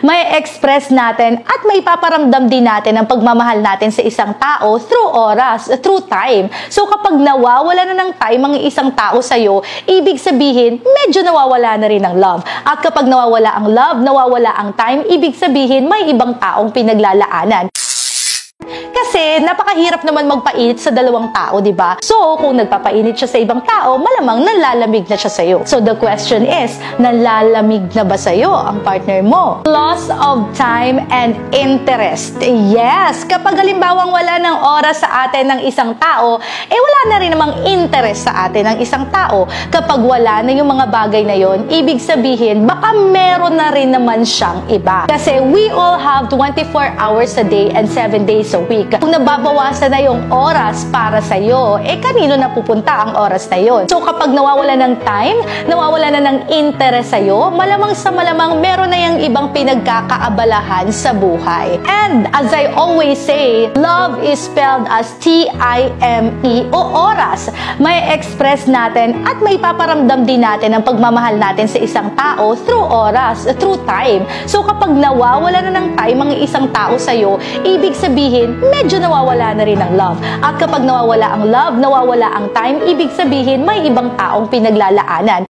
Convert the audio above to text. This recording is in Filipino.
May express natin at may paparamdam din natin ang pagmamahal natin sa isang tao through oras, through time. So kapag nawawala na ng time ang isang tao sa'yo, ibig sabihin, medyo nawawala na rin ang love. At kapag nawawala ang love, nawawala ang time, ibig sabihin, may ibang taong pinaglalaanan. Kasi napakahirap naman magpainit sa dalawang tao, di ba? So, kung nagpapainit siya sa ibang tao, malamang nalalamig na siya sa'yo. So, the question is, nalalamig na ba sa'yo ang partner mo? Loss of time and interest. Yes! Kapag halimbawang wala ng oras sa atin ng isang tao, wala na rin namang interest sa atin ng isang tao. Kapag wala na yung mga bagay na yon, ibig sabihin, baka meron na rin naman siyang iba. Kasi we all have 24 hours a day and 7 days a week. Kung nababawasan na yung oras para sa'yo, kanino na pupunta ang oras na yon? So kapag nawawala ng time, nawawala na ng interest sa'yo, malamang sa malamang meron na yung ibang pinagkakaabalahan sa buhay. And as I always say, love is spelled as T-I-M-E o oras. May express natin at may paparamdam din natin ang pagmamahal natin sa isang tao through oras, through time. So kapag nawawala na ng time ang isang tao sa'yo, ibig sabihin, medyo nawawala na rin ang love. At kapag nawawala ang love, nawawala ang time, ibig sabihin may ibang taong pinaglalaanan.